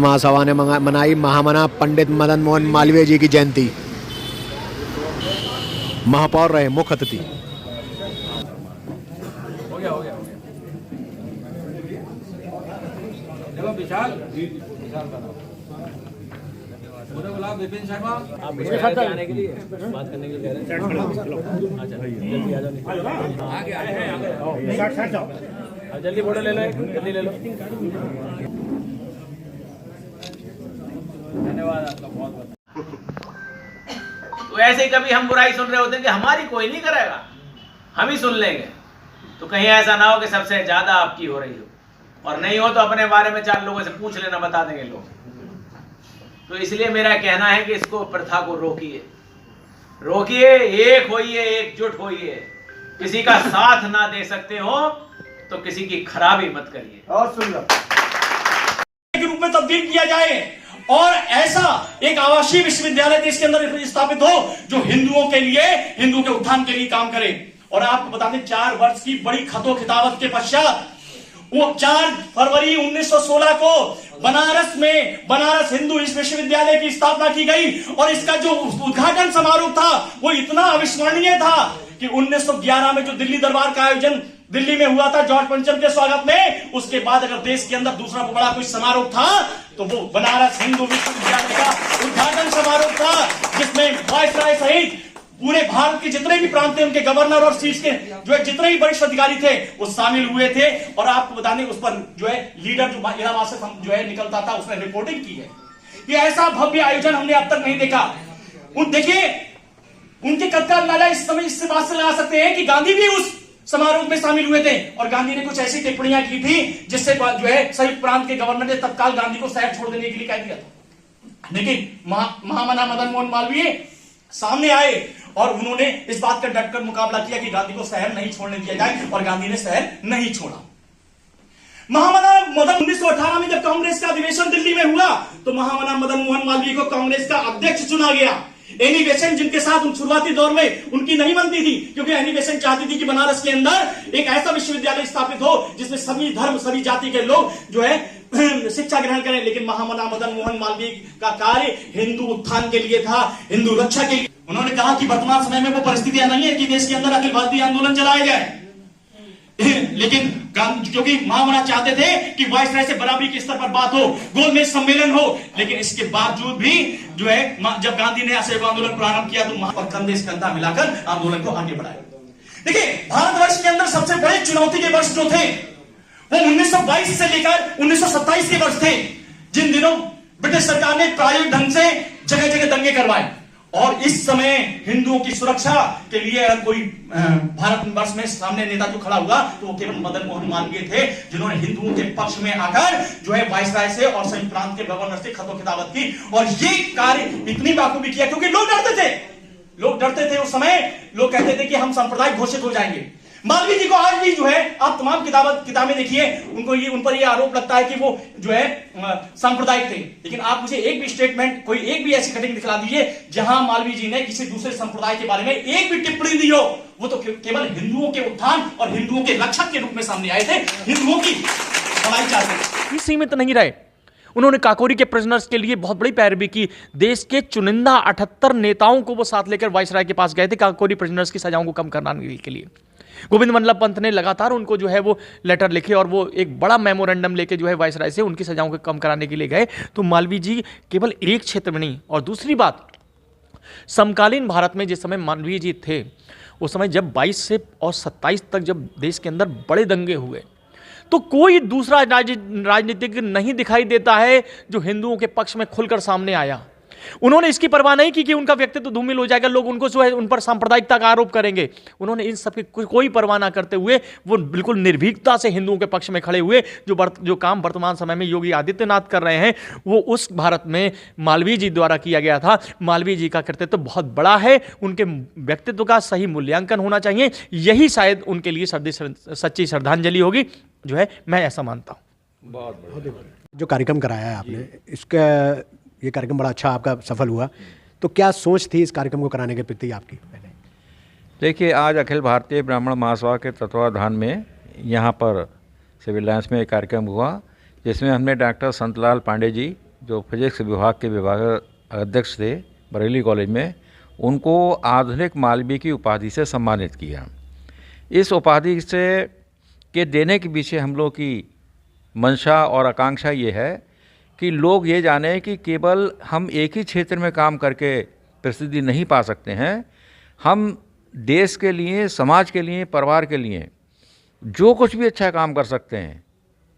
ब्राह्मण महासभा ने मनाई महामना पंडित मदन मोहन मालवीय जी की जयंती। महापौर रहे मुख्य अतिथि। विपिन शर्मा आप आने के लिए बात करने के लिए कह रहे हैं। जल्दी फोटो ले लो, जल्दी ले लो। धन्यवाद आपका बहुत बहुत। तो ऐसे ही कभी हम बुराई सुन रहे होते हैं कि हमारी कोई नहीं करेगा, हम ही सुन लेंगे। तो कहीं ऐसा ना हो कि सबसे ज्यादा आपकी हो रही हो, और नहीं हो तो अपने बारे में 4 लोगों से पूछ लेना, बता देंगे लोग। तो इसलिए मेरा कहना है कि इसको प्रथा को रोकिए, रोकिए, एक होइए, एकजुट होइए। किसी का साथ ना दे सकते हो तो किसी की खराबी मत करिए। और सुन लो के रूप में तब्दील किया जाए और ऐसा एक आवासीय विश्वविद्यालय देश के अंदर स्थापित हो जो हिंदुओं के लिए, हिंदुओं के उत्थान के लिए काम करे। और आपको बता दें 4 वर्ष की बड़ी खतो खिताबत के पश्चात वो 4 फरवरी 1916 को बनारस में बनारस हिंदू विश्वविद्यालय की स्थापना की गई। और इसका जो उद्घाटन समारोह था वो इतना अविस्मरणीय था कि 1911 में जो दिल्ली दरबार का आयोजन दिल्ली में हुआ था जॉर्ज पंचम के स्वागत में, उसके बाद अगर देश के अंदर दूसरा बड़ा कोई समारोह था तो वो बनारस हिंदू विश्वविद्यालय का उद्घाटन समारोह था, जिसमें वायसराय सहित पूरे भारत के जितने भी प्रांत थे, उनके गवर्नर और सीट के जो है जितने भी वरिष्ठ अधिकारी थे वो शामिल हुए थे। और आपको बताने उस पर जो है लीडर जो इलाहाबाद से जो है निकलता था, उसने रिपोर्टिंग की है कि ऐसा भव्य आयोजन हमने अब तक नहीं देखा। देखिए उनके कद का अंदाजा इस समय इससे बात से लगा सकते हैं कि गांधी भी उस समारोह में शामिल हुए थे और गांधी ने कुछ ऐसी टिप्पणियां की थी जिससे जो है संयुक्त प्रांत के गवर्नर ने तत्काल गांधी को शहर छोड़ देने के लिए कह दिया था। लेकिन महामना मदन मोहन मालवीय सामने आए और उन्होंने इस बात का डटकर मुकाबला किया कि गांधी को शहर नहीं छोड़ने दिया जाए, और गांधी ने शहर नहीं छोड़ा। महामना मदन 1918 में जब कांग्रेस का अधिवेशन दिल्ली में हुआ तो महामना मदन मोहन मालवीय को कांग्रेस का अध्यक्ष चुना गया। एनी बेसेंट जिनके साथ शुरुआती दौर में उनकी नहीं बनती थी, क्योंकि एनी बेसेंट चाहती थी कि बनारस के अंदर एक ऐसा विश्वविद्यालय स्थापित हो जिसमें सभी धर्म सभी जाति के लोग जो है शिक्षा ग्रहण करें। लेकिन महामना मदन मोहन मालवीय का कार्य हिंदू उत्थान के लिए था, हिंदू रक्षा के लिए। उन्होंने कहा कि वर्तमान समय में वो परिस्थितियां नहीं है कि देश के अंदर अखिलवादी आंदोलन चलाया जाए, लेकिन क्योंकि महामना चाहते थे कि वायसराय से बराबरी के स्तर पर बात हो, गोलमेज सम्मेलन हो। लेकिन इसके बावजूद भी जो है जब गांधी ने असहयोग आंदोलन प्रारंभ किया तो कंधे से कंधा मिलाकर आंदोलन को आगे बढ़ाया। देखिए भारतवर्ष के अंदर सबसे बड़े चुनौती के वर्ष जो थे वो 1922 से लेकर 1927 के वर्ष थे, जिन दिनों ब्रिटिश सरकार ने प्रायोगिक ढंग से जगह जगह दंगे करवाए। और इस समय हिंदुओं की सुरक्षा के लिए अगर कोई भारतवर्ष में सामने नेता जो खड़ा हुआ तो वो केवल मदन मोहन मालवीय थे, जिन्होंने हिंदुओं के पक्ष में आकर जो है वायसराय से और संयुक्त प्रांत के गवर्नर से खतो खिताबत की। और ये कार्य इतनी बाखूबी किया क्योंकि लोग डरते थे उस समय। लोग कहते थे कि हम सांप्रदायिक घोषित हो जाएंगे। मालवीय जी को आज भी जो है आप तमाम किताबें देखिए, उन पर ये आरोप लगता है कि वो जो है सांप्रदायिक थे। लेकिन आप मुझे एक भी स्टेटमेंट, कोई एक भी ऐसी कटिंग दिखला दीजिए जहां मालवीय जी ने किसी दूसरे संप्रदाय के बारे में एक भी टिप्पणी दी हो। वो तो केवल हिंदुओं के उत्थान और हिंदुओं के रक्षक के रूप में सामने आए थे, हिंदुओं की भलाई चाहते थे। सीमित नहीं रहे, उन्होंने काकोरी के प्रिजनर्स के लिए बहुत बड़ी पैरवी की। देश के चुनिंदा 78 नेताओं को वो साथ लेकर वायसराय के पास गए थे काकोरी प्रिजनर्स की सजाओं को कम कराने के लिए। गोविंद वल्लभ पंत ने लगातार उनको जो है वो लेटर लिखे और वो एक बड़ा मेमोरेंडम लेके जो है वायसराय से उनकी सजाओं को कम कराने के लिए गए। तो मालवीय जी केवल एक क्षेत्र में नहीं, और दूसरी बात समकालीन भारत में जिस समय मालवीय जी थे उस समय जब 22 से और 27 तक जब देश के अंदर बड़े दंगे हुए तो कोई दूसरा राजनीतिक नहीं दिखाई देता है जो हिंदुओं के पक्ष में खुलकर सामने आया। उन्होंने इसकी परवाह नहीं की कि उनका व्यक्तित्व धूमिल हो जाएगा, लोग उनको जो है उन पर सांप्रदायिकता का आरोप करेंगे। उन्होंने इन सब की कोई परवाह ना करते हुए वो बिल्कुल निर्भीकता से हिंदुओं के पक्ष में खड़े हुए। जो काम वर्तमान समय में योगी आदित्यनाथ कर रहे हैं वो उस भारत में मालवीय जी द्वारा किया गया था। मालवीय जी का कृतित्व बहुत बड़ा है, उनके व्यक्तित्व का सही मूल्यांकन होना चाहिए। यही शायद उनके लिए सच्ची श्रद्धांजलि होगी, जो है मैं ऐसा मानता हूँ। बहुत जो कार्यक्रम कराया है आपने, इसका ये कार्यक्रम बड़ा अच्छा आपका सफल हुआ, तो क्या सोच थी इस कार्यक्रम को कराने के प्रति आपकी? देखिए, आज अखिल भारतीय ब्राह्मण महासभा के तत्वाधान में यहाँ पर सिविल लाइन्स में एक कार्यक्रम हुआ जिसमें हमने डॉक्टर संतलाल पांडे जी जो फिजिक्स विभाग के विभाग अध्यक्ष थे बरेली कॉलेज में, उनको आधुनिक मालवीय की उपाधि से सम्मानित किया। इस उपाधि से के देने के पीछे हम लोग की मंशा और आकांक्षा ये है कि लोग ये जाने कि केवल हम एक ही क्षेत्र में काम करके प्रसिद्धि नहीं पा सकते हैं, हम देश के लिए, समाज के लिए, परिवार के लिए जो कुछ भी अच्छा काम कर सकते हैं,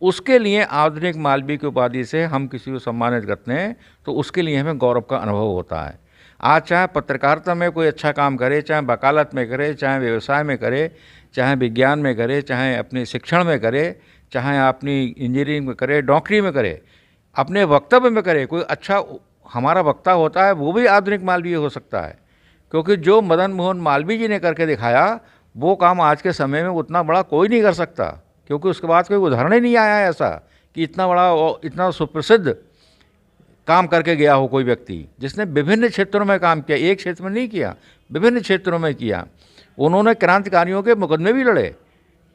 उसके लिए आधुनिक मालवीय की उपाधि से हम किसी को सम्मानित करते हैं तो उसके लिए हमें गौरव का अनुभव होता है। आज चाहे पत्रकारिता में कोई अच्छा काम करे, चाहे वकालत में करे, चाहे व्यवसाय में करे, चाहे विज्ञान में करे, चाहे अपने शिक्षण में करे, चाहे अपनी इंजीनियरिंग में करे, डॉक्टरी में करे, अपने वक्तव्य में करे, कोई अच्छा हमारा वक्ता होता है वो भी आधुनिक मालवीय हो सकता है। क्योंकि जो मदन मोहन मालवीय जी ने करके दिखाया वो काम आज के समय में उतना बड़ा कोई नहीं कर सकता, क्योंकि उसके बाद कोई उदाहरण ही नहीं आया है ऐसा कि इतना बड़ा और इतना सुप्रसिद्ध काम करके गया हो कोई व्यक्ति, जिसने विभिन्न क्षेत्रों में काम किया, एक क्षेत्र में नहीं किया, विभिन्न क्षेत्रों में किया। उन्होंने क्रांतिकारियों के मुकदमे भी लड़े,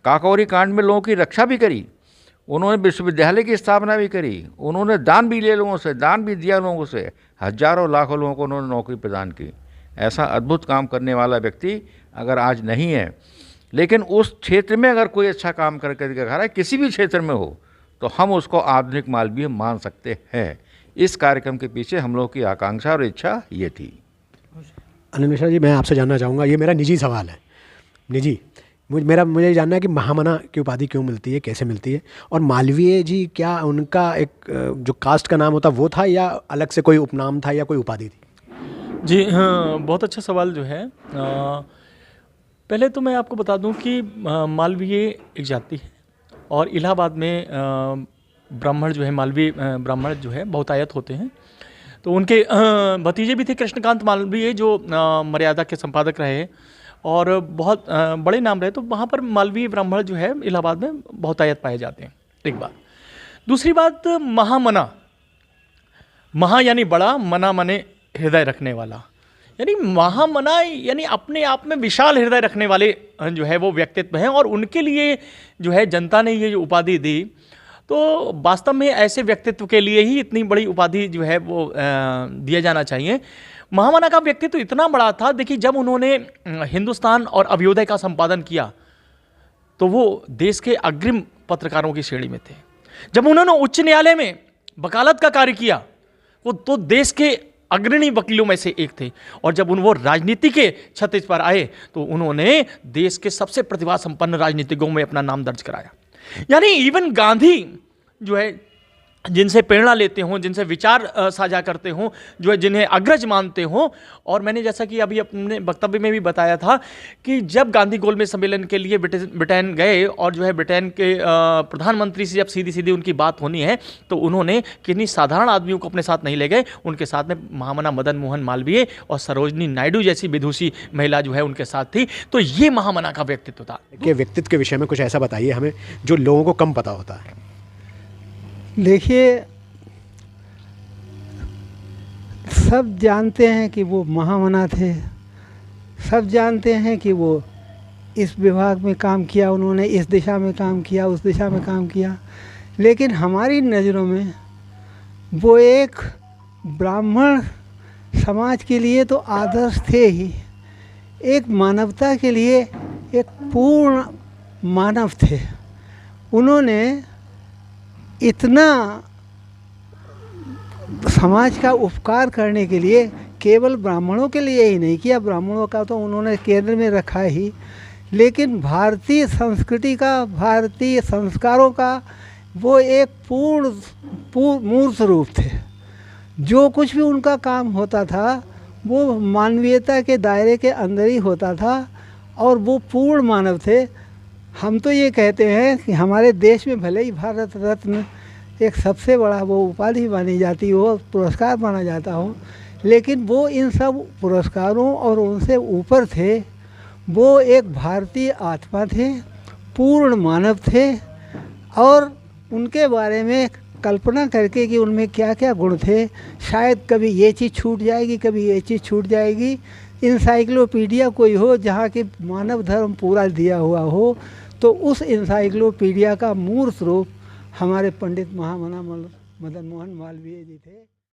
काकोरी कांड में लोगों की रक्षा भी करी, उन्होंने विश्वविद्यालय की स्थापना भी करी, उन्होंने दान भी लिए लोगों से, दान भी दिया लोगों से, हजारों लाखों लोगों को उन्होंने नौकरी प्रदान की। ऐसा अद्भुत काम करने वाला व्यक्ति अगर आज नहीं है, लेकिन उस क्षेत्र में अगर कोई अच्छा काम करके दिखा रहा है, किसी भी क्षेत्र में हो, तो हम उसको आधुनिक मालवीय मान सकते हैं। इस कार्यक्रम के पीछे हम लोग की आकांक्षा और इच्छा ये थी। अनिल मिश्रा जी, मैं आपसे जानना चाहूँगा, ये मेरा निजी सवाल है, निजी मुझे जानना है कि महामना की उपाधि क्यों मिलती है, कैसे मिलती है, और मालवीय जी क्या उनका एक जो कास्ट का नाम होता वो था या अलग से कोई उपनाम था या कोई उपाधि थी? जी हाँ, बहुत अच्छा सवाल जो है। पहले तो मैं आपको बता दूं कि मालवीय एक जाति है और इलाहाबाद में ब्राह्मण जो है, मालवीय ब्राह्मण जो है बहुतायत होते हैं। तो उनके भतीजे भी थे कृष्णकांत मालवीय, जो मर्यादा के संपादक रहे और बहुत बड़े नाम रहे। तो वहाँ पर मालवीय ब्राह्मण जो है इलाहाबाद में बहुतायत पाए जाते हैं, एक बात। दूसरी बात, महामना, महा यानी बड़ा, मना माने हृदय रखने वाला, यानी महामना यानी अपने आप में विशाल हृदय रखने वाले जो है वो व्यक्तित्व हैं। और उनके लिए जो है जनता ने ये जो उपाधि दी, तो वास्तव में ऐसे व्यक्तित्व के लिए ही इतनी बड़ी उपाधि जो है वो दिया जाना चाहिए। महामना का व्यक्तित्व इतना बड़ा था, देखिए जब उन्होंने हिंदुस्तान और अभ्युदय का संपादन किया तो वो देश के अग्रिम पत्रकारों की श्रेणी में थे। जब उन्होंने उच्च न्यायालय में वकालत का कार्य किया वो तो देश के अग्रणी वकीलों में से एक थे। और जब वो राजनीति के छत्तीस पर आए तो उन्होंने देश के सबसे प्रतिभा संपन्न राजनीतिज्ञों में अपना नाम दर्ज कराया। यानी इवन गांधी जो है, जिनसे प्रेरणा लेते हों, जिनसे विचार साझा करते हों, जो है जिन्हें अग्रज मानते हों। और मैंने जैसा कि अभी अपने वक्तव्य में भी बताया था कि जब गांधी गोलमेज सम्मेलन के लिए ब्रिटेन गए और जो है ब्रिटेन के प्रधानमंत्री से जब सीधी सीधी उनकी बात होनी है तो उन्होंने किन्हीं साधारण आदमियों को अपने साथ नहीं ले गए, उनके साथ में महामना मदन मोहन मालवीय और सरोजनी नायडू जैसी विदुषी महिला जो है उनके साथ थी। तो ये महामना का व्यक्तित्व था। कि व्यक्तित्व के विषय में कुछ ऐसा बताइए हमें जो लोगों को कम पता होता है। देखिए, सब जानते हैं कि वो महामना थे, सब जानते हैं कि वो इस विभाग में काम किया, उन्होंने इस दिशा में काम किया, उस दिशा में काम किया, लेकिन हमारी नज़रों में वो एक ब्राह्मण समाज के लिए तो आदर्श थे ही, एक मानवता के लिए एक पूर्ण मानव थे। उन्होंने इतना समाज का उपकार करने के लिए केवल ब्राह्मणों के लिए ही नहीं किया, ब्राह्मणों का तो उन्होंने केंद्र में रखा ही, लेकिन भारतीय संस्कृति का, भारतीय संस्कारों का वो एक पूर्ण मूर्त रूप थे। जो कुछ भी उनका काम होता था वो मानवीयता के दायरे के अंदर ही होता था और वो पूर्ण मानव थे। हम तो ये कहते हैं कि हमारे देश में भले ही भारत रत्न एक सबसे बड़ा वो उपाधि मानी जाती हो, पुरस्कार माना जाता हो, लेकिन वो इन सब पुरस्कारों और उनसे ऊपर थे। वो एक भारतीय आत्मा थे, पूर्ण मानव थे और उनके बारे में कल्पना करके कि उनमें क्या क्या गुण थे, शायद कभी ये चीज़ छूट जाएगी, कभी ये चीज़ छूट जाएगी। इंसाइक्लोपीडिया कोई हो जहाँ के मानव धर्म पूरा दिया हुआ हो, तो उस इंसाइक्लोपीडिया का मूर्त रूप हमारे पंडित महामना मदन मोहन मालवीय जी थे।